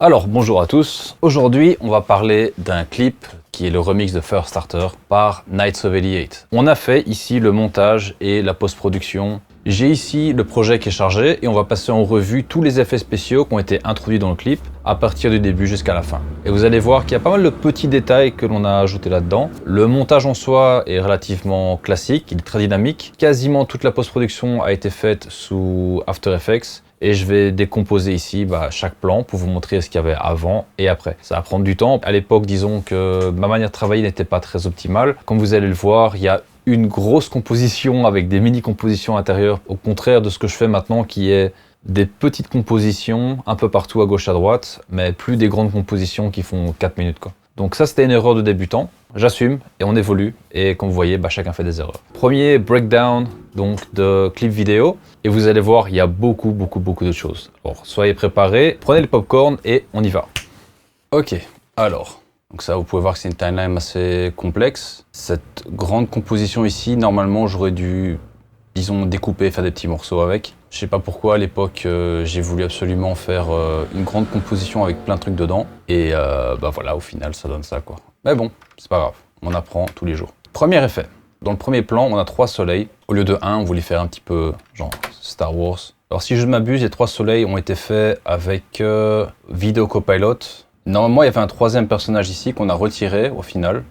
Alors bonjour à tous, aujourd'hui on va parler d'un clip qui est le remix de First Starter par Nights of 88. On a fait ici le montage et la post-production. J'ai ici le projet qui est chargé et on va passer en revue tous les effets spéciaux qui ont été introduits dans le clip à partir du début jusqu'à la fin. Et vous allez voir qu'il y a pas mal de petits détails que l'on a ajoutés là-dedans. Le montage en soi est relativement classique, il est très dynamique. Quasiment toute la post-production a été faite sous After Effects. Et je vais décomposer ici chaque plan pour vous montrer ce qu'il y avait avant et après. Ça va prendre du temps. À l'époque, disons que ma manière de travailler n'était pas très optimale. Comme vous allez le voir, il y a une grosse composition avec des mini-compositions intérieures, au contraire de ce que je fais maintenant qui est des petites compositions un peu partout à gauche à droite, mais plus des grandes compositions qui font 4 minutes quoi. Donc ça c'était une erreur de débutant, j'assume et on évolue et comme vous voyez chacun fait des erreurs. Premier breakdown donc de clip vidéo et vous allez voir il y a beaucoup de choses. Alors soyez préparés, prenez le popcorn et on y va. Ok, alors donc ça vous pouvez voir que c'est une timeline assez complexe. Cette grande composition ici normalement j'aurais dû disons découper, faire des petits morceaux avec. Je sais pas pourquoi à l'époque j'ai voulu absolument faire une grande composition avec plein de trucs dedans et voilà au final ça donne ça quoi. Mais bon, c'est pas grave, on apprend tous les jours. Premier effet, dans le premier plan on a 3 soleils. Au lieu de 1 on voulait faire un petit peu genre Star Wars. Alors si je ne m'abuse les 3 soleils ont été faits avec Video Copilot. Normalement il y avait un troisième personnage ici qu'on a retiré au final.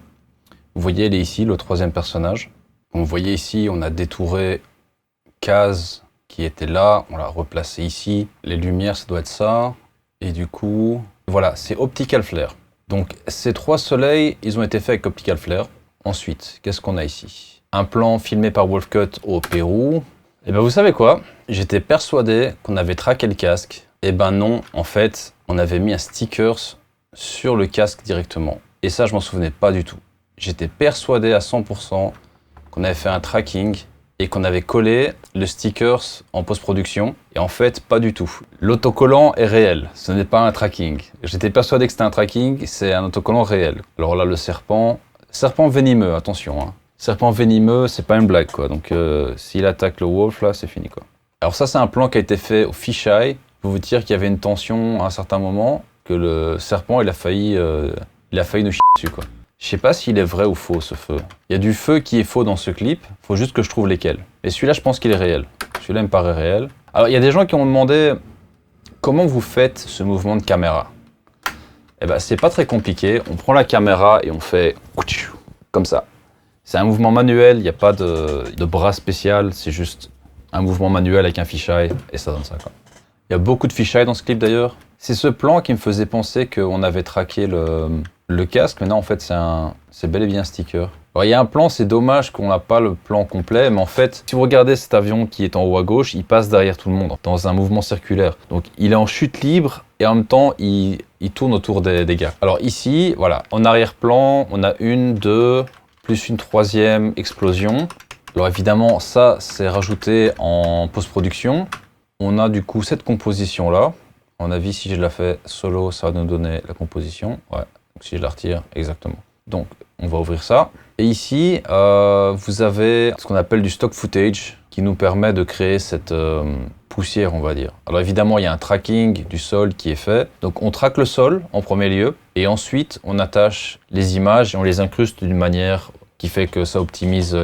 Vous voyez il est ici le troisième personnage. Comme vous voyez ici on a détouré case qui était là, on l'a replacé ici. Les lumières, ça doit être ça. Et du coup, voilà, c'est Optical Flare. Donc ces 3 soleils, ils ont été faits avec Optical Flare. Ensuite, qu'est-ce qu'on a ici? Un plan filmé par Wolfcut au Pérou. Et vous savez quoi? J'étais persuadé qu'on avait traqué le casque. Et non, en fait, on avait mis un stickers sur le casque directement. Et ça, je m'en souvenais pas du tout. J'étais persuadé à 100% qu'on avait fait un tracking et qu'on avait collé le stickers en post-production. Et en fait, pas du tout. L'autocollant est réel, ce n'est pas un tracking. J'étais persuadé que c'était un tracking, c'est un autocollant réel. Alors là, le serpent venimeux, attention. Hein. Serpent venimeux, c'est pas une blague, quoi. Donc s'il attaque le wolf, là, c'est fini, quoi. Alors ça, c'est un plan qui a été fait au fisheye. Pour vous dire qu'il y avait une tension à un certain moment, que le serpent, il a failli nous chier dessus, quoi. Je sais pas s'il est vrai ou faux ce feu. Il y a du feu qui est faux dans ce clip, faut juste que je trouve lesquels. Et celui-là, je pense qu'il est réel. Celui-là, il me paraît réel. Alors, il y a des gens qui ont demandé comment vous faites ce mouvement de caméra. C'est pas très compliqué. On prend la caméra et on fait comme ça. C'est un mouvement manuel, il n'y a pas de bras spécial, c'est juste un mouvement manuel avec un fisheye et ça donne ça, quoi. Il y a beaucoup de fisheye dans ce clip d'ailleurs. C'est ce plan qui me faisait penser qu'on avait traqué le casque, mais non, en fait, c'est bel et bien un sticker. Alors, il y a un plan, c'est dommage qu'on n'a pas le plan complet, mais en fait, si vous regardez cet avion qui est en haut à gauche, il passe derrière tout le monde, dans un mouvement circulaire. Donc, il est en chute libre, et en même temps, il tourne autour des gars. Alors ici, voilà, en arrière-plan, on a 1, 2, plus une 3e explosion. Alors évidemment, ça, c'est rajouté en post-production. On a du coup cette composition-là. À mon avis, si je la fais solo, ça va nous donner la composition. Ouais. Donc, si je la retire, exactement. Donc, on va ouvrir ça. Et ici, vous avez ce qu'on appelle du stock footage qui nous permet de créer cette poussière, on va dire. Alors évidemment, il y a un tracking du sol qui est fait. Donc, on traque le sol en premier lieu. Et ensuite, on attache les images et on les incruste d'une manière qui fait que ça optimise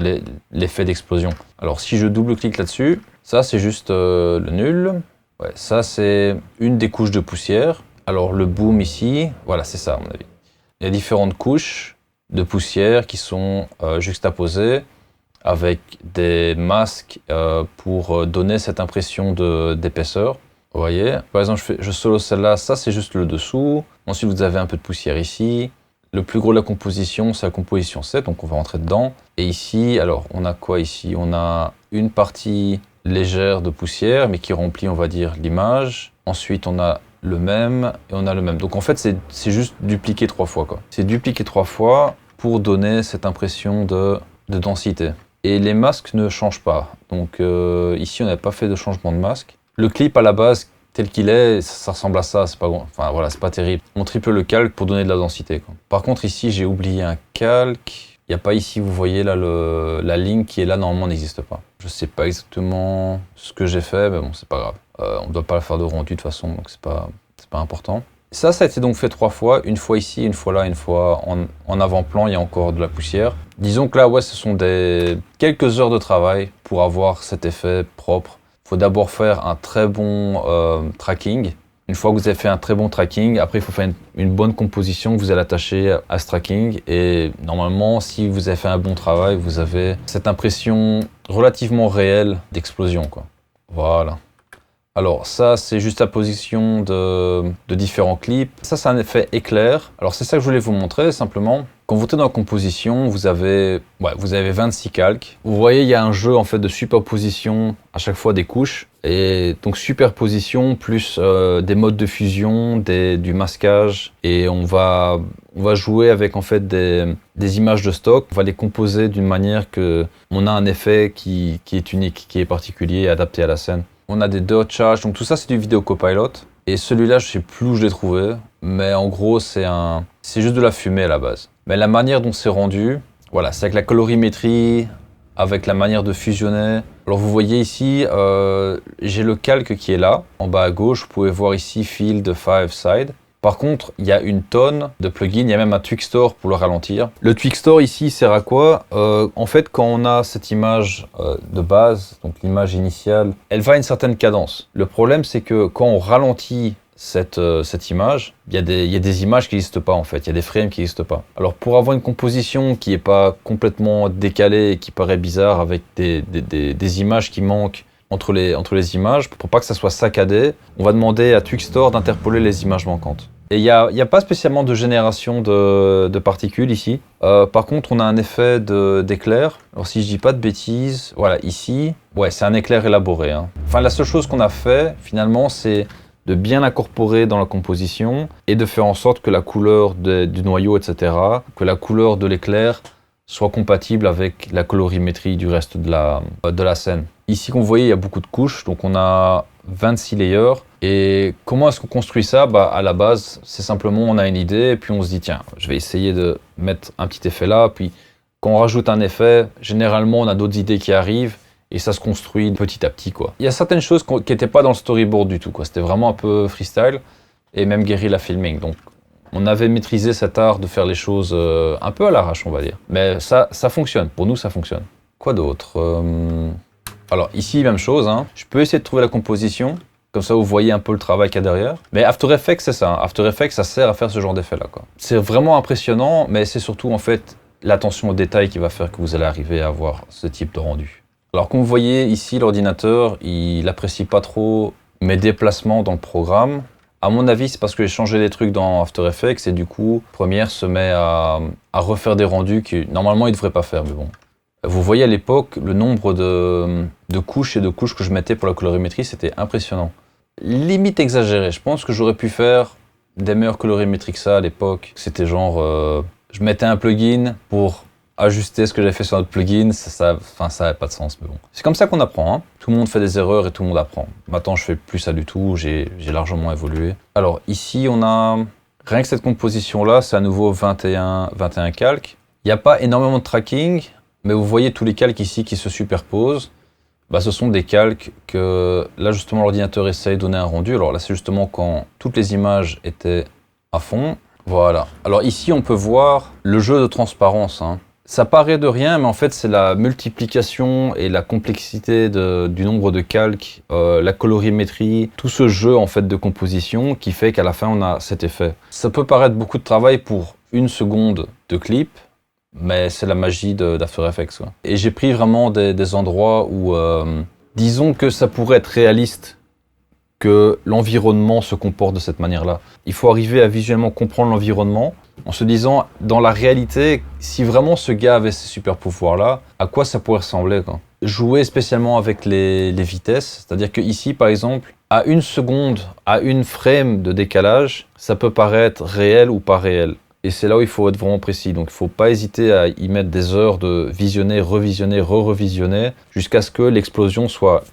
l'effet d'explosion. Alors, si je double-clique là-dessus, ça, c'est juste le nul. Ouais, ça, c'est une des couches de poussière. Alors, le boom ici, voilà, c'est ça, à mon avis. Il y a différentes couches de poussière qui sont juxtaposées avec des masques pour donner cette impression d'épaisseur. Vous voyez, par exemple, je solo celle-là, ça, c'est juste le dessous. Ensuite, vous avez un peu de poussière ici. Le plus gros de la composition, c'est la composition 7, donc on va rentrer dedans. Et ici, alors, on a quoi ici? On a une partie légère de poussière, mais qui remplit, on va dire, l'image. Ensuite, on a le même et on a le même. Donc en fait, c'est juste dupliqué 3 fois, quoi. C'est dupliqué 3 fois pour donner cette impression de densité. Et les masques ne changent pas. Donc ici, on n'a pas fait de changement de masque. Le clip, à la base, tel qu'il est, ça ressemble à ça. C'est pas, enfin voilà, c'est pas terrible. On triple le calque pour donner de la densité, quoi. Par contre, ici, j'ai oublié un calque. Il n'y a pas ici, vous voyez là, la ligne qui est là, normalement, n'existe pas. Je sais pas exactement ce que j'ai fait, mais bon, c'est pas grave. On ne doit pas la faire de rendu de toute façon, donc c'est pas important. Ça a été donc fait 3 fois, une fois ici, une fois là, une fois en avant-plan, il y a encore de la poussière. Disons que là, ouais, ce sont quelques heures de travail pour avoir cet effet propre. Il faut d'abord faire un très bon tracking. Une fois que vous avez fait un très bon tracking, après il faut faire une bonne composition que vous allez attacher à ce tracking. Et normalement, si vous avez fait un bon travail, vous avez cette impression relativement réelle d'explosion, quoi. Voilà. Alors ça, c'est juste la position de différents clips. Ça, c'est un effet éclair. Alors c'est ça que je voulais vous montrer simplement. Quand vous êtes dans la composition, vous avez 26 calques. Vous voyez, il y a un jeu en fait de superposition à chaque fois des couches. Et donc superposition plus des modes de fusion, du masquage. Et on va jouer avec en fait des images de stock. On va les composer d'une manière que on a un effet qui est unique, qui est particulier, adapté à la scène. On a des dirt charge, donc tout ça c'est du vidéo copilot. Et celui-là, je sais plus où je l'ai trouvé, mais en gros c'est juste de la fumée à la base. Mais la manière dont c'est rendu, voilà, c'est avec la colorimétrie, avec la manière de fusionner. Alors vous voyez ici, j'ai le calque qui est là, en bas à gauche, vous pouvez voir ici Field 5 Side. Par contre, il y a une tonne de plugins, il y a même un Twixtor pour le ralentir. Le Twixtor ici sert à quoi? En fait, quand on a cette image de base, donc l'image initiale, elle va à une certaine cadence. Le problème, c'est que quand on ralentit cette image, il y a des images qui n'existent pas en fait, il y a des frames qui n'existent pas. Alors pour avoir une composition qui n'est pas complètement décalée et qui paraît bizarre avec des images qui manquent entre les images, pour pas que ça soit saccadé, on va demander à Twixtor d'interpoler les images manquantes. Et il n'y a pas spécialement de génération de particules ici. Par contre, on a un effet d'éclair. Alors si je dis pas de bêtises, voilà, ici, ouais, c'est un éclair élaboré, hein. Enfin, la seule chose qu'on a fait, finalement, c'est de bien l'incorporer dans la composition et de faire en sorte que la couleur du noyau, etc., que la couleur de l'éclair soit compatible avec la colorimétrie du reste de la scène. Ici, comme vous voyez, il y a beaucoup de couches, donc on a 26 layers. Et comment est-ce qu'on construit ça? À la base, c'est simplement, on a une idée, et puis on se dit, tiens, je vais essayer de mettre un petit effet là, puis quand on rajoute un effet, généralement, on a d'autres idées qui arrivent, et ça se construit petit à petit, quoi. Il y a certaines choses qui n'étaient pas dans le storyboard du tout, quoi. C'était vraiment un peu freestyle, et même guerrilla filming, donc on avait maîtrisé cet art de faire les choses un peu à l'arrache, on va dire. Mais ça fonctionne, pour nous, ça fonctionne. Quoi d'autre? Alors ici, même chose, hein. Je peux essayer de trouver la composition, comme ça vous voyez un peu le travail qu'il y a derrière. Mais After Effects, c'est ça, hein. After Effects, ça sert à faire ce genre d'effet-là, quoi. C'est vraiment impressionnant, mais c'est surtout en fait l'attention au détail qui va faire que vous allez arriver à avoir ce type de rendu. Alors comme vous voyez ici, l'ordinateur, il n'apprécie pas trop mes déplacements dans le programme. À mon avis, c'est parce que j'ai changé des trucs dans After Effects et du coup, Premiere se met à refaire des rendus que normalement il ne devrait pas faire, mais bon. Vous voyez à l'époque, le nombre de couches et de couches que je mettais pour la colorimétrie, c'était impressionnant. Limite exagéré, je pense que j'aurais pu faire des meilleures colorimétries que ça à l'époque. C'était genre, je mettais un plugin pour ajuster ce que j'avais fait sur notre plugin, ça n'avait pas de sens, mais bon. C'est comme ça qu'on apprend, hein. Tout le monde fait des erreurs et tout le monde apprend. Maintenant, je fais plus ça du tout, j'ai largement évolué. Alors ici, on a, rien que cette composition-là, c'est à nouveau 21 calques. Il n'y a pas énormément de tracking, mais vous voyez tous les calques ici qui se superposent. Ce sont des calques que, là justement, l'ordinateur essaye de donner un rendu. Alors là, c'est justement quand toutes les images étaient à fond. Voilà. Alors ici, on peut voir le jeu de transparence, hein. Ça paraît de rien, mais en fait, c'est la multiplication et la complexité du nombre de calques, la colorimétrie, tout ce jeu en fait de composition qui fait qu'à la fin, on a cet effet. Ça peut paraître beaucoup de travail pour une seconde de clip, mais c'est la magie d'After Effects, quoi. Et j'ai pris vraiment des endroits où, disons que ça pourrait être réaliste, que l'environnement se comporte de cette manière-là. Il faut arriver à visuellement comprendre l'environnement en se disant, dans la réalité, si vraiment ce gars avait ces super pouvoirs-là, à quoi ça pourrait ressembler, quoi. Jouer spécialement avec les vitesses, c'est-à-dire que ici, par exemple, à une seconde, à une frame de décalage, ça peut paraître réel ou pas réel. Et c'est là où il faut être vraiment précis. Donc il ne faut pas hésiter à y mettre des heures de visionner, revisionner, re-revisionner, jusqu'à ce que l'explosion soit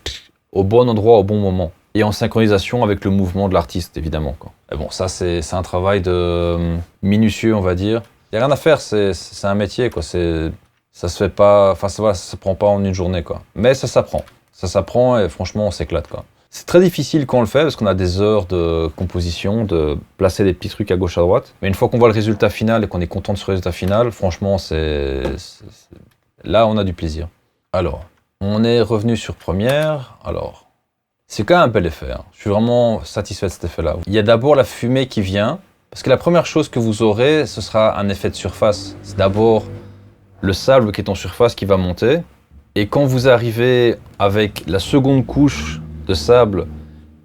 au bon endroit, au bon moment. Et en synchronisation avec le mouvement de l'artiste, évidemment, quoi. Et bon, ça, c'est un travail de minutieux, on va dire. Il n'y a rien à faire, c'est un métier, quoi. Ça se fait pas, enfin, ça se prend pas en une journée, quoi. Mais ça s'apprend. Ça s'apprend et franchement, on s'éclate, quoi. C'est très difficile quand on le fait parce qu'on a des heures de composition, de placer des petits trucs à gauche, à droite. Mais une fois qu'on voit le résultat final et qu'on est content de ce résultat final, franchement, là, on a du plaisir. Alors, on est revenu sur Premiere. Alors, c'est quand même un bel effet. Je suis vraiment satisfait de cet effet-là. Il y a d'abord la fumée qui vient. Parce que la première chose que vous aurez, ce sera un effet de surface. C'est d'abord le sable qui est en surface qui va monter. Et quand vous arrivez avec la seconde couche de sable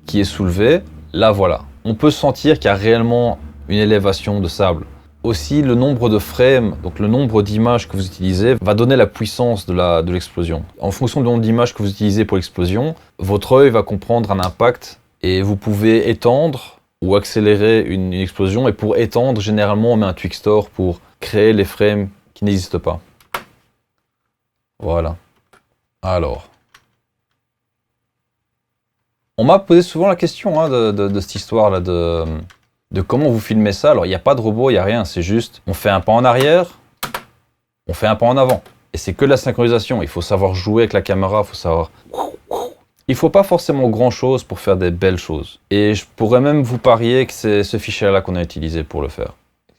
qui est soulevée, là voilà. On peut sentir qu'il y a réellement une élévation de sable. Aussi, le nombre de frames, donc le nombre d'images que vous utilisez, va donner la puissance de l'explosion. En fonction du nombre d'images que vous utilisez pour l'explosion, votre œil va comprendre un impact et vous pouvez étendre ou accélérer une explosion. Et pour étendre, généralement, on met un Twixtor pour créer les frames qui n'existent pas. Voilà. Alors. On m'a posé souvent la question de cette histoire-là, de comment vous filmez ça. Alors, il n'y a pas de robot, il n'y a rien. C'est juste, on fait un pas en arrière, on fait un pas en avant. Et c'est que de la synchronisation. Il faut savoir jouer avec la caméra, il faut savoir... Il ne faut pas forcément grand-chose pour faire des belles choses. Et je pourrais même vous parier que c'est ce fichier-là qu'on a utilisé pour le faire,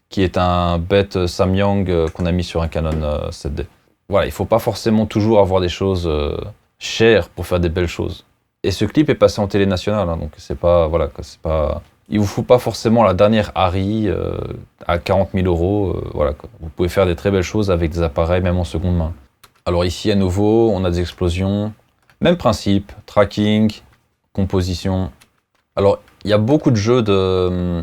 qui est un bête Samyang qu'on a mis sur un Canon 7D. Voilà, il ne faut pas forcément toujours avoir des choses chères pour faire des belles choses. Et ce clip est passé en télé nationale, donc c'est pas, voilà, c'est pas, il vous faut pas forcément la dernière Harry à 40 000 €, voilà, quoi. Vous pouvez faire des très belles choses avec des appareils, même en seconde main. Alors ici, à nouveau, on a des explosions, même principe, tracking, composition. Alors, il y a beaucoup de jeux de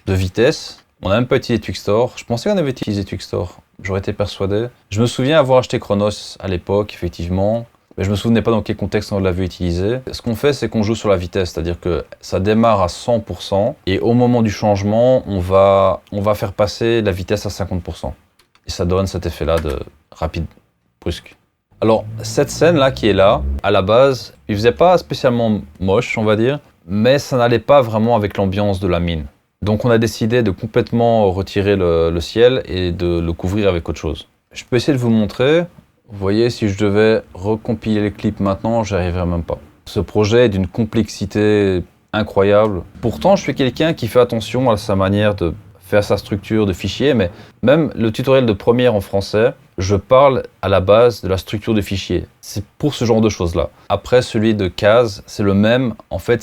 vitesse. On n'a même pas utilisé Twixtor. Je pensais qu'on avait utilisé Twixtor, j'aurais été persuadé. Je me souviens avoir acheté Chronos à l'époque, effectivement. Mais je ne me souvenais pas dans quel contexte on l'avait utilisé. Ce qu'on fait, c'est qu'on joue sur la vitesse, c'est-à-dire que ça démarre à 100% et au moment du changement, on va faire passer la vitesse à 50%. Et ça donne cet effet-là de rapide, brusque. Alors, cette scène-là qui est là, à la base, il faisait pas spécialement moche, on va dire, mais ça n'allait pas vraiment avec l'ambiance de la mine. Donc on a décidé de complètement retirer le ciel et de le couvrir avec autre chose. Je peux essayer de vous montrer. Vous voyez, si je devais recompiler les clips maintenant, j'y arriverais même pas. Ce projet est d'une complexité incroyable. Pourtant, je suis quelqu'un qui fait attention à sa manière de faire sa structure de fichier, mais même le tutoriel de Premiere en français, je parle à la base de la structure de fichier. C'est pour ce genre de choses-là. Après, celui de Case, c'est le même. En fait,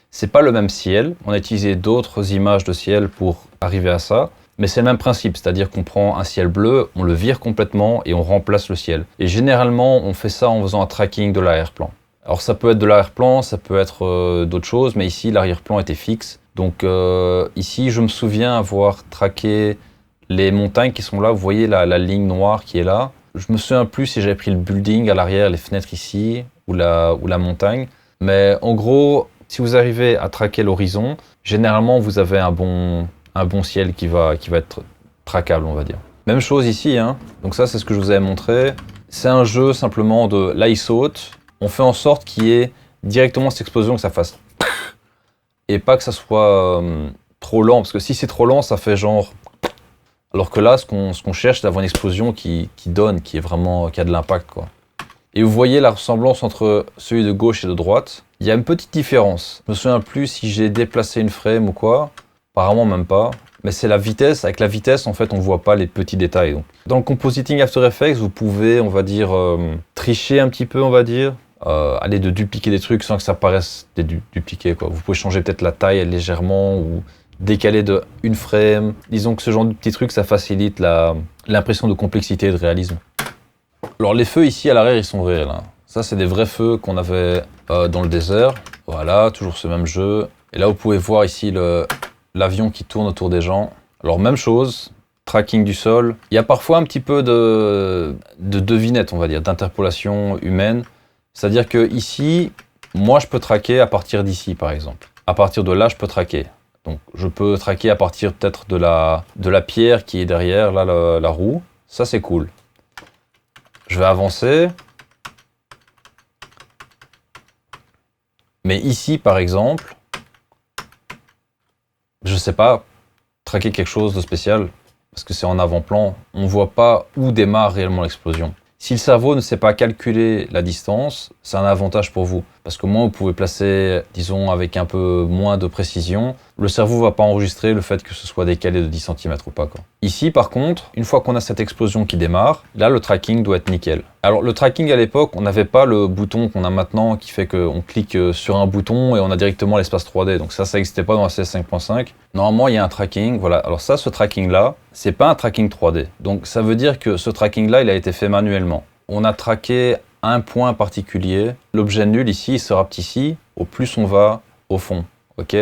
c'est pas le même ciel. On a utilisé d'autres images de ciel pour arriver à ça. Mais c'est le même principe, c'est-à-dire qu'on prend un ciel bleu, on le vire complètement et on remplace le ciel. Et généralement, on fait ça en faisant un tracking de l'arrière-plan. Alors ça peut être de l'arrière-plan, ça peut être d'autres choses, mais ici, l'arrière-plan était fixe. Donc ici, je me souviens avoir traqué les montagnes qui sont là. Vous voyez la ligne noire qui est là. Je me souviens plus si j'avais pris le building à l'arrière, les fenêtres ici, ou la montagne. Mais en gros, si vous arrivez à traquer l'horizon, généralement, vous avez un bon ciel qui va être traquable, on va dire. Même chose ici, donc ça c'est ce que je vous avais montré. C'est un jeu simplement de là il saute, on fait en sorte qu'il y ait directement cette explosion, que ça fasse et pas que ça soit trop lent, parce que si c'est trop lent, ça fait genre... Alors que là, ce qu'on cherche, c'est d'avoir une explosion qui donne, qui a de l'impact, quoi. Et vous voyez la ressemblance entre celui de gauche et de droite. Il y a une petite différence. Je me souviens plus si j'ai déplacé une frame ou quoi. Apparemment même pas, mais c'est la vitesse. Avec la vitesse, en fait, on ne voit pas les petits détails. Donc. Dans le compositing After Effects, vous pouvez, on va dire, tricher un petit peu, on va dire. Aller de dupliquer des trucs sans que ça paraisse dupliqué, quoi. Vous pouvez changer peut-être la taille légèrement ou décaler de une frame. Disons que ce genre de petits trucs, ça facilite l'impression de complexité et de réalisme. Alors les feux ici à l'arrière, ils sont réels. Ça, c'est des vrais feux qu'on avait dans le désert. Voilà, toujours ce même jeu. Et là, vous pouvez voir ici l'avion qui tourne autour des gens. Alors même chose, tracking du sol. Il y a parfois un petit peu de devinette, on va dire, d'interpolation humaine. C'est-à-dire que ici, moi je peux traquer à partir d'ici par exemple. À partir de là, je peux traquer. Donc je peux traquer à partir peut-être de la pierre qui est derrière, là, la roue. Ça c'est cool. Je vais avancer. Mais ici par exemple, je sais pas traquer quelque chose de spécial, parce que c'est en avant-plan, on ne voit pas où démarre réellement l'explosion. Si le cerveau ne sait pas calculer la distance, c'est un avantage pour vous. parce qu'au moins vous pouvez placer, disons, avec un peu moins de précision. Le cerveau va pas enregistrer le fait que ce soit décalé de 10 cm ou pas, quoi. Ici, par contre, une fois qu'on a cette explosion qui démarre, là, le tracking doit être nickel. Alors, le tracking, à l'époque, on n'avait pas le bouton qu'on a maintenant qui fait qu'on clique sur un bouton et on a directement l'espace 3D. Donc ça n'existait pas dans la CS 5.5. Normalement, il y a un tracking, voilà. Alors ça, ce tracking-là, c'est pas un tracking 3D. Donc ça veut dire que ce tracking-là, il a été fait manuellement. On a traqué un point particulier. L'objet nul, ici, il se rapetit au plus on va au fond, ok?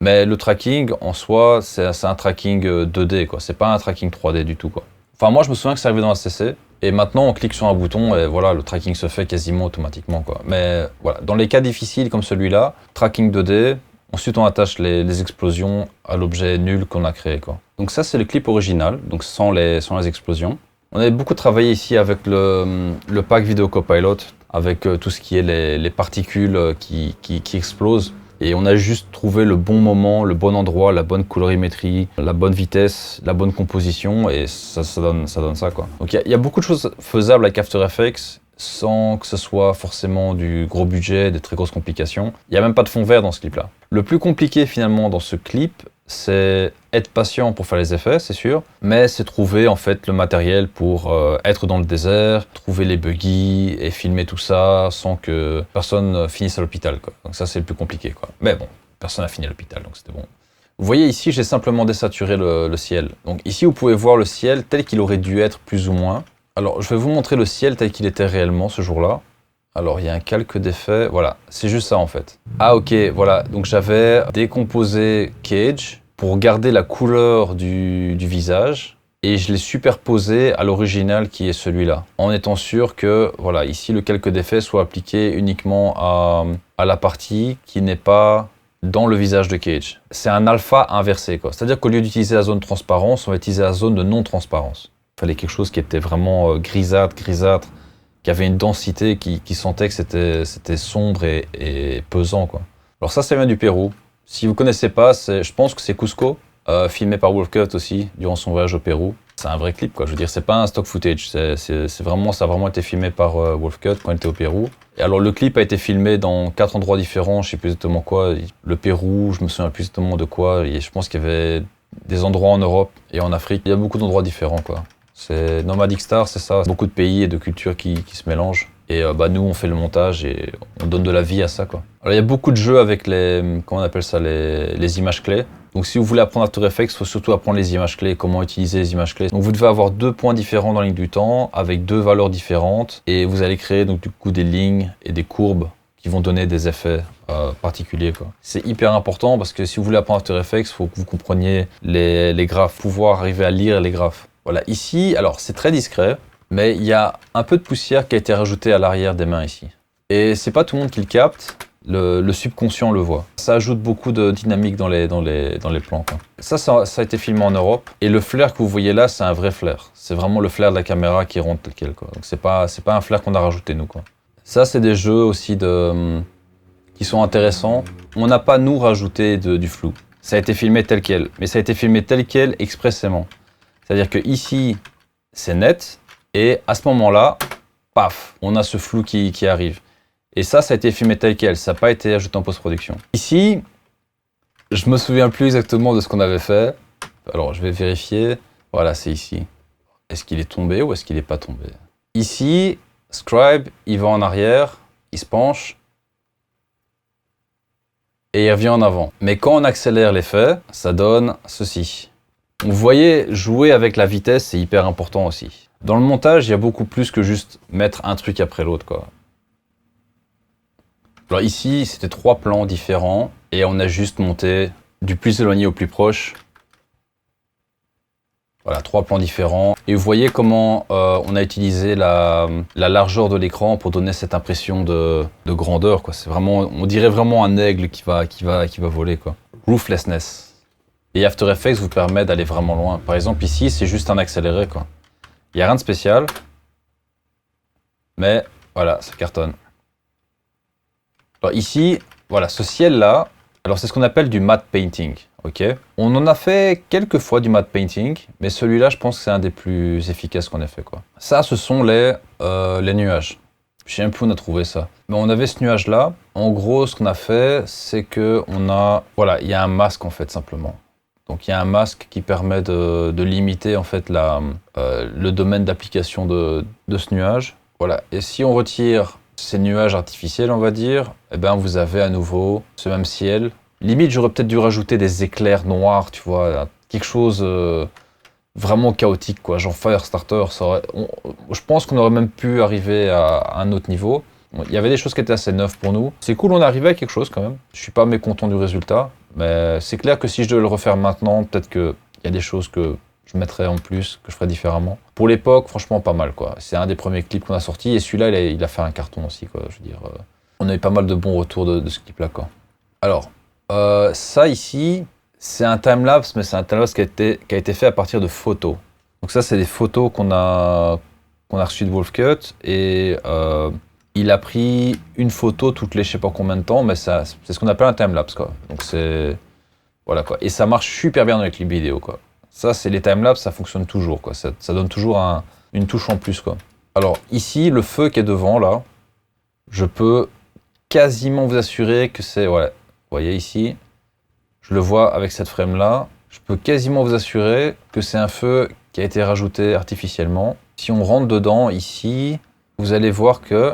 Mais le tracking, en soi, c'est un tracking 2D, quoi. C'est pas un tracking 3D du tout, quoi. Enfin, moi, je me souviens que c'est arrivé dans la CC, et maintenant, on clique sur un bouton, et voilà, le tracking se fait quasiment automatiquement, quoi. Mais voilà, dans les cas difficiles comme celui-là, tracking 2D, ensuite on attache les explosions à l'objet nul qu'on a créé, quoi. Donc ça, c'est le clip original, donc sans les explosions. On avait beaucoup travaillé ici avec le pack Video Copilot, avec tout ce qui est les particules qui explosent. Et on a juste trouvé le bon moment, le bon endroit, la bonne colorimétrie, la bonne vitesse, la bonne composition, et ça donne ça, quoi. Donc il y a beaucoup de choses faisables avec After Effects sans que ce soit forcément du gros budget, des très grosses complications. Il n'y a même pas de fond vert dans ce clip-là. Le plus compliqué finalement dans ce clip, c'est être patient pour faire les effets, c'est sûr, mais c'est trouver en fait le matériel pour être dans le désert, trouver les buggy et filmer tout ça sans que personne finisse à l'hôpital, quoi. Donc ça, c'est le plus compliqué, quoi. Mais bon, personne n'a fini à l'hôpital, donc c'était bon. Vous voyez ici, j'ai simplement désaturé le ciel. Donc ici, vous pouvez voir le ciel tel qu'il aurait dû être plus ou moins. Alors, je vais vous montrer le ciel tel qu'il était réellement ce jour-là. Alors, il y a un calque d'effet, voilà, c'est juste ça en fait. Ah ok, voilà, donc j'avais décomposé Cage pour garder la couleur du visage et je l'ai superposé à l'original qui est celui-là, en étant sûr que, voilà, ici le calque d'effet soit appliqué uniquement à la partie qui n'est pas dans le visage de Cage. C'est un alpha inversé, quoi. C'est-à-dire qu'au lieu d'utiliser la zone transparence, on va utiliser la zone de non-transparence. Il fallait quelque chose qui était vraiment grisâtre, qui avait une densité qui sentait que c'était sombre et pesant, quoi. Alors ça vient du Pérou. Si vous connaissez pas, je pense que c'est Cusco, filmé par Wolfcut aussi, durant son voyage au Pérou. C'est un vrai clip, quoi. Je veux dire, c'est pas un stock footage, ça a vraiment été filmé par Wolfcut quand il était au Pérou. Et alors le clip a été filmé dans 4 endroits différents, je sais plus exactement quoi. Le Pérou, je me souviens plus exactement de quoi. Et je pense qu'il y avait des endroits en Europe et en Afrique. Il y a beaucoup d'endroits différents, quoi. C'est Nomadic Star, c'est ça. Beaucoup de pays et de cultures qui se mélangent. Et nous, on fait le montage et on donne de la vie à ça, quoi. Alors, il y a beaucoup de jeux avec comment on appelle ça, les images clés. Donc, si vous voulez apprendre After Effects, il faut surtout apprendre les images clés, comment utiliser les images clés. Donc, vous devez avoir 2 points différents dans la ligne du temps, avec 2 valeurs différentes. Et vous allez créer, donc, du coup, des lignes et des courbes qui vont donner des effets particuliers, quoi. C'est hyper important parce que si vous voulez apprendre After Effects, il faut que vous compreniez les graphes, pouvoir arriver à lire les graphes. Voilà, ici, alors c'est très discret, mais il y a un peu de poussière qui a été rajoutée à l'arrière des mains ici. Et c'est pas tout le monde qui le capte, le subconscient le voit. Ça ajoute beaucoup de dynamique dans les plans, quoi. Ça a été filmé en Europe, et le flair que vous voyez là, c'est un vrai flair. C'est vraiment le flair de la caméra qui est rond tel quel, quoi. Donc c'est pas un flair qu'on a rajouté, nous, quoi. Ça, c'est des jeux aussi qui sont intéressants. On n'a pas, nous, rajouté du flou. Ça a été filmé tel quel, mais ça a été filmé tel quel expressément. C'est-à-dire que ici, c'est net, et à ce moment-là, paf, on a ce flou qui arrive. Et ça a été filmé tel quel, ça n'a pas été ajouté en post-production. Ici, je me souviens plus exactement de ce qu'on avait fait. Alors, je vais vérifier. Voilà, c'est ici. Est-ce qu'il est tombé ou est-ce qu'il n'est pas tombé? Ici, Scribe, il va en arrière, il se penche, et il revient en avant. Mais quand on accélère l'effet, ça donne ceci. Vous voyez, jouer avec la vitesse, c'est hyper important aussi. Dans le montage, il y a beaucoup plus que juste mettre un truc après l'autre, quoi. Alors ici, c'était 3 plans différents et on a juste monté du plus éloigné au plus proche. Voilà, 3 plans différents. Et vous voyez comment on a utilisé la largeur de l'écran pour donner cette impression de grandeur, quoi. C'est vraiment, on dirait vraiment un aigle qui va voler, quoi. Rooflessness. Et After Effects vous permet d'aller vraiment loin. Par exemple, ici, c'est juste un accéléré, quoi. Il n'y a rien de spécial. Mais voilà, ça cartonne. Alors ici, voilà, ce ciel-là, alors c'est ce qu'on appelle du matte painting, ok? On en a fait quelques fois du matte painting, mais celui-là, je pense que c'est un des plus efficaces qu'on ait fait, quoi. Ça, ce sont les nuages. Je sais même plus où on a trouvé ça. Mais on avait ce nuage-là. En gros, ce qu'on a fait, c'est que voilà, il y a un masque en fait, simplement. Donc il y a un masque qui permet de limiter en fait le domaine d'application de ce nuage. Voilà. Et si on retire ces nuages artificiels, on va dire, eh ben vous avez à nouveau ce même ciel. Limite, j'aurais peut-être dû rajouter des éclairs noirs, tu vois, quelque chose vraiment chaotique, quoi. Genre Firestarter, je pense qu'on aurait même pu arriver à un autre niveau. Il y avait des choses qui étaient assez neuves pour nous. C'est cool, on est arrivé à quelque chose quand même. Je suis pas mécontent du résultat, mais c'est clair que si je devais le refaire maintenant, peut-être qu'il y a des choses que je mettrais en plus, que je ferais différemment. Pour l'époque, franchement, pas mal, quoi. C'est un des premiers clips qu'on a sorti, et celui-là, il a fait un carton aussi, quoi. Je veux dire, on a eu pas mal de bons retours de ce clip-là, quoi. Alors, ça ici, c'est un timelapse, mais c'est un timelapse qui a été fait à partir de photos. Donc ça, c'est des photos qu'on a reçues de Wolfcut, et il a pris une photo toutes les je sais pas combien de temps, mais c'est ce qu'on appelle un timelapse, quoi. Donc c'est... Voilà, quoi. Et ça marche super bien dans les clips vidéo, quoi. Ça, c'est les timelapses, ça fonctionne toujours, quoi. Ça donne toujours une touche en plus, quoi. Alors ici, le feu qui est devant, là, je peux quasiment vous assurer que c'est... Ouais, vous voyez ici, je le vois avec cette frame-là. Je peux quasiment vous assurer que c'est un feu qui a été rajouté artificiellement. Si on rentre dedans, ici, vous allez voir que...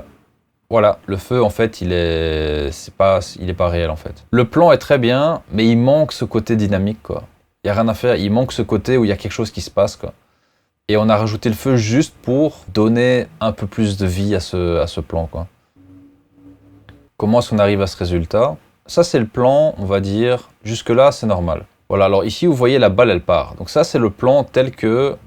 Voilà, le feu, en fait, il est pas réel, en fait. Le plan est très bien, mais il manque ce côté dynamique, quoi. Il n'y a rien à faire, il manque ce côté où il y a quelque chose qui se passe, quoi. Et on a rajouté le feu juste pour donner un peu plus de vie à ce plan, quoi. Comment est-ce qu'on arrive à ce résultat? Ça, c'est le plan, on va dire, jusque-là, c'est normal. Voilà, alors ici, vous voyez, la balle, elle part. Donc ça, c'est le plan tel que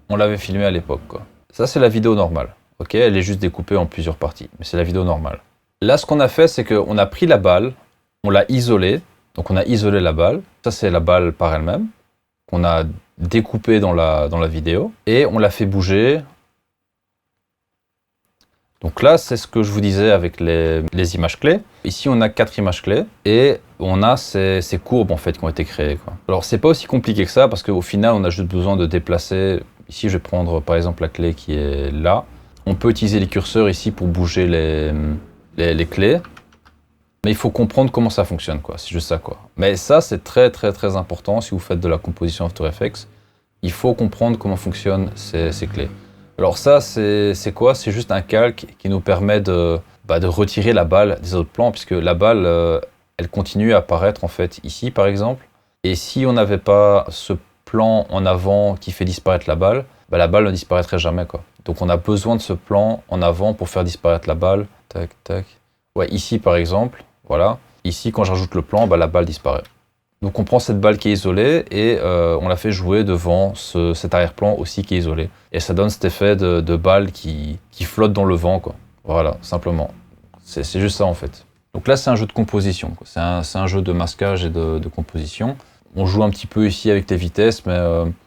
on l'avait filmé à l'époque, quoi. Ça, c'est la vidéo normale. Ok, elle est juste découpée en plusieurs parties, mais c'est la vidéo normale. Là, ce qu'on a fait, c'est qu'on a pris la balle, on l'a isolée, donc on a isolé la balle. Ça, c'est la balle par elle-même, qu'on a découpée dans la vidéo, et on l'a fait bouger. Donc là, c'est ce que je vous disais avec les images clés. Ici, on a 4 images clés, et on a ces courbes, en fait, qui ont été créées, quoi. Alors, c'est pas aussi compliqué que ça, parce qu'au final, on a juste besoin de déplacer... Ici, je vais prendre, par exemple, la clé qui est là. On peut utiliser les curseurs ici pour bouger les clés, mais il faut comprendre comment ça fonctionne, quoi. C'est juste ça, quoi. Mais ça, c'est très très très important si vous faites de la composition After Effects. Il faut comprendre comment fonctionnent ces clés. Alors ça, c'est quoi? C'est juste un calque qui nous permet de retirer la balle des autres plans, puisque la balle, elle continue à apparaître en fait ici, par exemple. Et si on n'avait pas ce plan en avant qui fait disparaître la balle ne disparaîtrait jamais, quoi. Donc on a besoin de ce plan en avant pour faire disparaître la balle. Tac, tac. Ouais, ici par exemple, voilà. Ici, quand je rajoute le plan, la balle disparaît. Donc on prend cette balle qui est isolée et on la fait jouer devant cet arrière-plan aussi qui est isolé. Et ça donne cet effet de balle qui flotte dans le vent, quoi. Voilà, simplement. C'est juste ça en fait. Donc là, c'est un jeu de composition, quoi. C'est un jeu de masquage et de composition. On joue un petit peu ici avec les vitesses, mais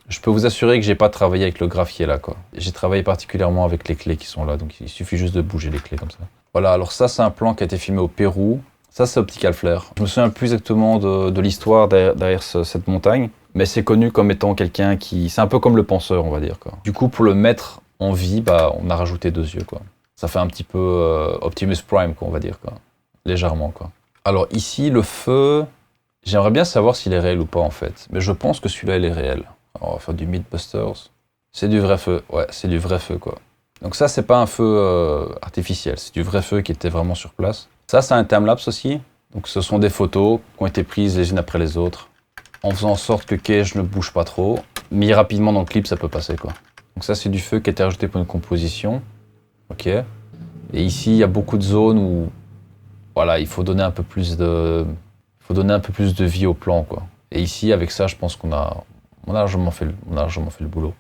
je peux vous assurer que j'ai pas travaillé avec le graphier là, quoi. J'ai travaillé particulièrement avec les clés qui sont là, donc il suffit juste de bouger les clés comme ça. Voilà, alors ça c'est un plan qui a été filmé au Pérou. Ça c'est Optical Flare. Je me souviens plus exactement de l'histoire derrière cette montagne, mais c'est connu comme étant quelqu'un qui... C'est un peu comme le penseur, on va dire, quoi. Du coup, pour le mettre en vie, on a rajouté 2 yeux, quoi. Ça fait un petit peu Optimus Prime, quoi, on va dire, quoi. Légèrement, quoi. Alors ici, le feu... J'aimerais bien savoir s'il est réel ou pas en fait, mais je pense que celui-là il est réel. Alors, on va faire du Mythbusters. C'est du vrai feu, ouais, c'est du vrai feu, quoi. Donc ça, c'est pas un feu artificiel, c'est du vrai feu qui était vraiment sur place. Ça, c'est un timelapse aussi. Donc ce sont des photos qui ont été prises les unes après les autres, en faisant en sorte que Cage ne bouge pas trop. Mais rapidement dans le clip, ça peut passer, quoi. Donc ça, c'est du feu qui a été rajouté pour une composition. Ok. Et ici, il y a beaucoup de zones où, voilà, il faut donner un peu plus de... donner un peu plus de vie au plan, quoi. Et ici, avec ça, je pense qu'on a largement fait le boulot.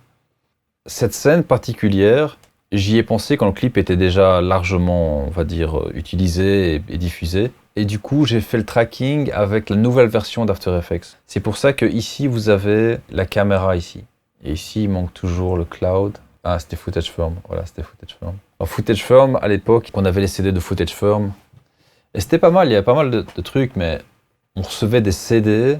Cette scène particulière, j'y ai pensé quand le clip était déjà largement, on va dire, utilisé et diffusé. Et du coup, j'ai fait le tracking avec la nouvelle version d'After Effects. C'est pour ça que ici, vous avez la caméra ici. Et ici, il manque toujours le cloud. Ah, c'était Footage Firm. Voilà, c'était Footage Firm. Alors, Footage Firm, à l'époque, on avait les CD de Footage Firm. Et c'était pas mal, il y avait pas mal de trucs, mais on recevait des CD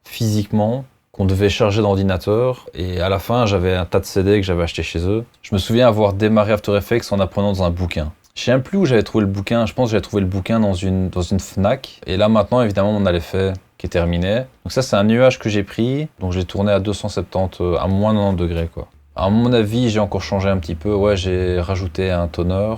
physiquement qu'on devait charger d'ordinateur. Et à la fin, j'avais un tas de CD que j'avais acheté chez eux. Je me souviens avoir démarré After Effects en apprenant dans un bouquin. Je ne sais même plus où j'avais trouvé le bouquin. Je pense que j'avais trouvé le bouquin dans une Fnac. Et là, maintenant, évidemment, on a l'effet qui est terminé. Donc ça, c'est un nuage que j'ai pris. Donc je l'ai tourné à 270, à moins 90 degrés, quoi. À mon avis, j'ai encore changé un petit peu. Ouais, j'ai rajouté un toner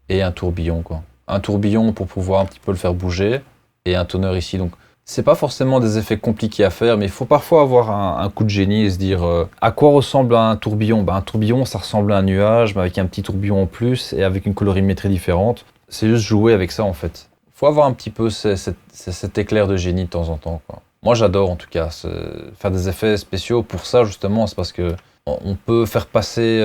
et un tourbillon, quoi. Un tourbillon pour pouvoir un petit peu le faire bouger et un toner ici. Donc, c'est pas forcément des effets compliqués à faire, mais il faut parfois avoir un coup de génie et se dire à quoi ressemble un tourbillon. Un tourbillon, ça ressemble à un nuage, mais avec un petit tourbillon en plus et avec une colorimétrie différente. C'est juste jouer avec ça, en fait. Il faut avoir un petit peu cet éclair de génie de temps en temps, quoi. Moi, j'adore, en tout cas, faire des effets spéciaux. Pour ça, justement, c'est parce que on peut faire passer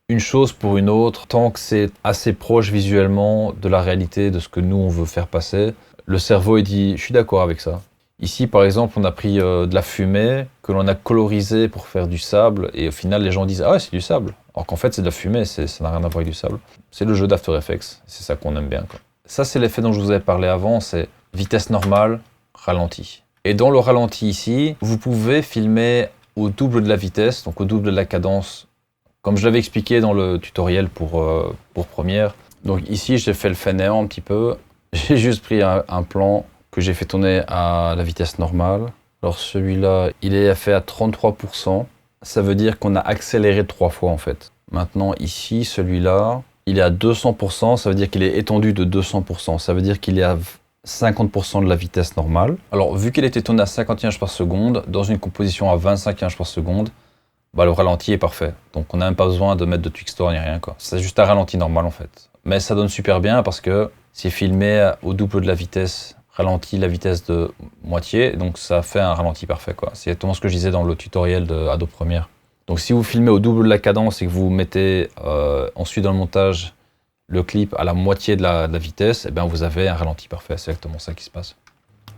une chose pour une autre, tant que c'est assez proche visuellement de la réalité, de ce que nous on veut faire passer. Le cerveau il dit, je suis d'accord avec ça. Ici par exemple, on a pris de la fumée que l'on a colorisée pour faire du sable, et au final les gens disent, ah ouais, c'est du sable. Alors qu'en fait c'est de la fumée, ça n'a rien à voir avec du sable. C'est le jeu d'After Effects, c'est ça qu'on aime bien, quoi. Ça c'est l'effet dont je vous avais parlé avant, c'est vitesse normale, ralenti. Et dans le ralenti ici, vous pouvez filmer au double de la vitesse, donc au double de la cadence, comme je l'avais expliqué dans le tutoriel pour Premiere. Donc ici, j'ai fait le fainéant un petit peu. J'ai juste pris un plan que j'ai fait tourner à la vitesse normale. Alors celui-là, il est fait à 33%. Ça veut dire qu'on a accéléré 3 fois en fait. Maintenant ici, celui-là, il est à 200%. Ça veut dire qu'il est étendu de 200%. Ça veut dire qu'il est à 50% de la vitesse normale. Alors vu qu'il était tourné à 50 images par seconde, dans une composition à 25 images par seconde, le ralenti est parfait. Donc on n'a même pas besoin de mettre de Twixtor ni rien, quoi. C'est juste un ralenti normal en fait. Mais ça donne super bien parce que c'est filmé au double de la vitesse, ralenti la vitesse de moitié, donc ça fait un ralenti parfait, quoi. C'est exactement ce que je disais dans le tutoriel de Adobe Premiere. Donc si vous filmez au double de la cadence et que vous mettez ensuite dans le montage le clip à la moitié de la vitesse, et bien vous avez un ralenti parfait. C'est exactement ça qui se passe.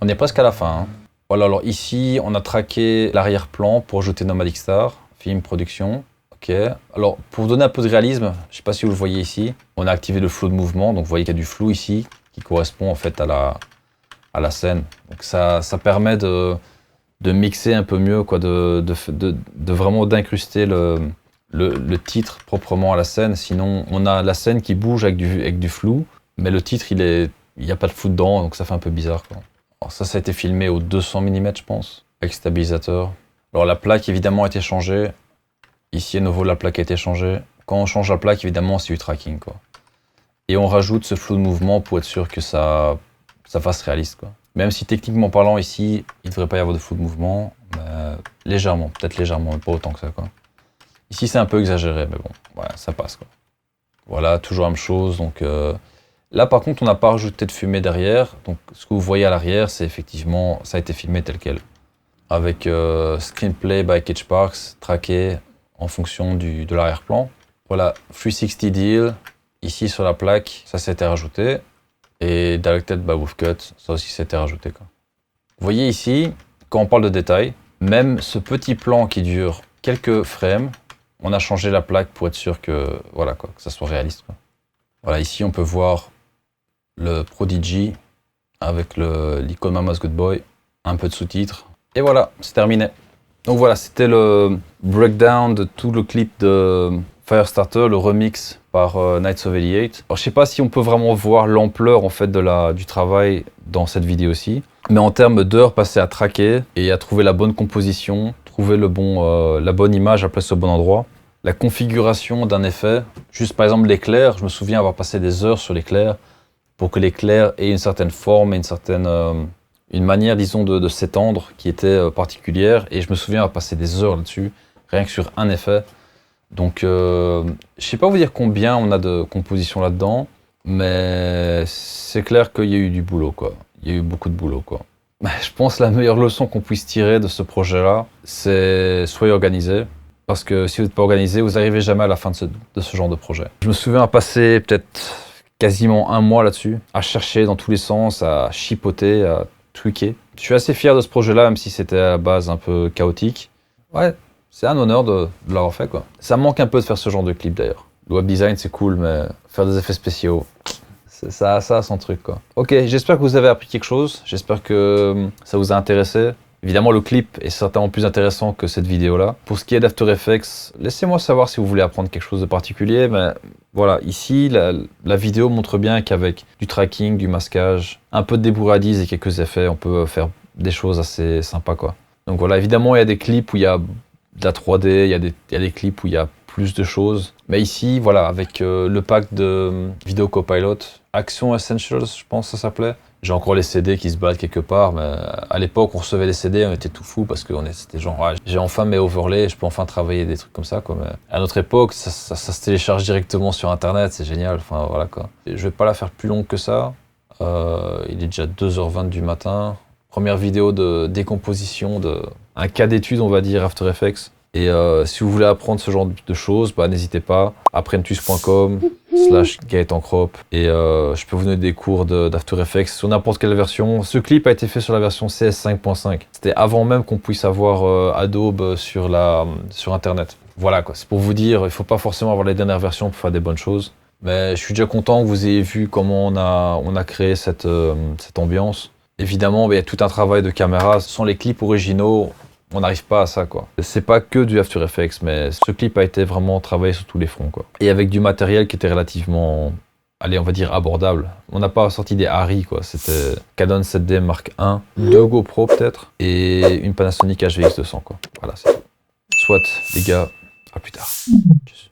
On est presque à la fin, hein. Voilà, alors ici on a traqué l'arrière-plan pour ajouter Nomadic Star. Film, production, ok. Alors, pour donner un peu de réalisme, je ne sais pas si vous le voyez ici, on a activé le flow de mouvement, donc vous voyez qu'il y a du flou ici, qui correspond en fait à la scène. Donc ça permet de mixer un peu mieux, quoi, de vraiment d'incruster le titre proprement à la scène, sinon on a la scène qui bouge avec du flou, mais le titre, il n'y a pas de flou dedans, donc ça fait un peu bizarre, quoi. Alors ça a été filmé au 200 mm, je pense, avec stabilisateur. Alors la plaque évidemment a été changée. Ici à nouveau la plaque a été changée. Quand on change la plaque évidemment c'est du tracking, quoi. Et on rajoute ce flou de mouvement pour être sûr que ça fasse réaliste, quoi. Même si techniquement parlant ici il ne devrait pas y avoir de flou de mouvement, mais légèrement, peut-être légèrement, mais pas autant que ça, quoi. Ici c'est un peu exagéré mais bon, voilà, ça passe, quoi. Voilà, toujours la même chose. Donc là par contre on n'a pas rajouté de fumée derrière. Donc ce que vous voyez à l'arrière c'est effectivement, ça a été filmé tel quel. Avec Screenplay by Ketch Parks, traqué en fonction de l'arrière-plan. Voilà, 360 Deal, ici sur la plaque, ça s'était rajouté. Et Directed by Wolfcut, ça aussi s'était rajouté, quoi. Vous voyez ici, quand on parle de détails, même ce petit plan qui dure quelques frames, on a changé la plaque pour être sûr que, voilà, quoi, que ça soit réaliste, quoi. Voilà, ici on peut voir le Prodigy avec l'icône Mama's Good Boy, un peu de sous-titres. Et voilà, c'est terminé. Donc voilà, c'était le breakdown de tout le clip de Firestarter, le remix par Nights of 88. Alors je sais pas si on peut vraiment voir l'ampleur en fait du travail dans cette vidéo-ci, mais en termes d'heures passées à traquer et à trouver la bonne composition, trouver la bonne image à placer au bon endroit, la configuration d'un effet, juste par exemple l'éclair, je me souviens avoir passé des heures sur l'éclair pour que l'éclair ait une certaine forme et une manière, disons, de s'étendre qui était particulière. Et je me souviens avoir passé des heures là-dessus, rien que sur un effet. Donc, je sais pas vous dire combien on a de composition là-dedans, mais c'est clair qu'il y a eu du boulot, quoi. Il y a eu beaucoup de boulot, quoi. Je pense que la meilleure leçon qu'on puisse tirer de ce projet-là, c'est soyez organisé. Parce que si vous n'êtes pas organisé, vous n'arrivez jamais à la fin de ce genre de projet. Je me souviens à passer peut-être quasiment un mois là-dessus, à chercher dans tous les sens, à chipoter, à truquer. Je suis assez fier de ce projet-là, même si c'était à la base un peu chaotique. Ouais, c'est un honneur de l'avoir fait, quoi. Ça me manque un peu de faire ce genre de clip d'ailleurs. Le web design c'est cool, mais faire des effets spéciaux, ça a son truc, quoi. Ok, j'espère que vous avez appris quelque chose, j'espère que ça vous a intéressé. Évidemment, le clip est certainement plus intéressant que cette vidéo-là. Pour ce qui est d'After Effects, laissez-moi savoir si vous voulez apprendre quelque chose de particulier. Mais voilà, ici, la vidéo montre bien qu'avec du tracking, du masquage, un peu de débourradise et quelques effets, on peut faire des choses assez sympas, quoi. Donc voilà, évidemment, il y a des clips où il y a de la 3D, il y a des clips où il y a plus de choses. Mais ici, voilà, avec le pack de Video Copilot, Action Essentials, je pense que ça s'appelait. J'ai encore les CD qui se baladent quelque part, mais à l'époque, on recevait les CD, on était tout fou parce que c'était genre, ah, j'ai enfin mes overlays, je peux enfin travailler des trucs comme ça, quoi. Mais à notre époque, ça se télécharge directement sur Internet, c'est génial, enfin voilà, quoi. Et je vais pas la faire plus longue que ça. Il est déjà 2h20 du matin. Première vidéo de décomposition, un cas d'étude, on va dire, After Effects. Et si vous voulez apprendre ce genre de choses, bah, n'hésitez pas, apprentus.com/gaëtancrop. Et je peux vous donner des cours d'After Effects sur n'importe quelle version. Ce clip a été fait sur la version CS 5.5. C'était avant même qu'on puisse avoir Adobe sur Internet. Voilà, quoi. C'est pour vous dire, il ne faut pas forcément avoir les dernières versions pour faire des bonnes choses. Mais je suis déjà content que vous ayez vu comment on a créé cette ambiance. Évidemment, il y a tout un travail de caméra. Sans les clips originaux, on n'arrive pas à ça, quoi. C'est pas que du After Effects, mais ce clip a été vraiment travaillé sur tous les fronts, quoi. Et avec du matériel qui était relativement, allez, on va dire abordable. On n'a pas sorti des Harry, quoi. C'était Canon 7D Mark I, 2 GoPro peut-être, et une Panasonic HVX 200, quoi. Voilà, c'est tout. Soit, les gars, à plus tard. Tchuss.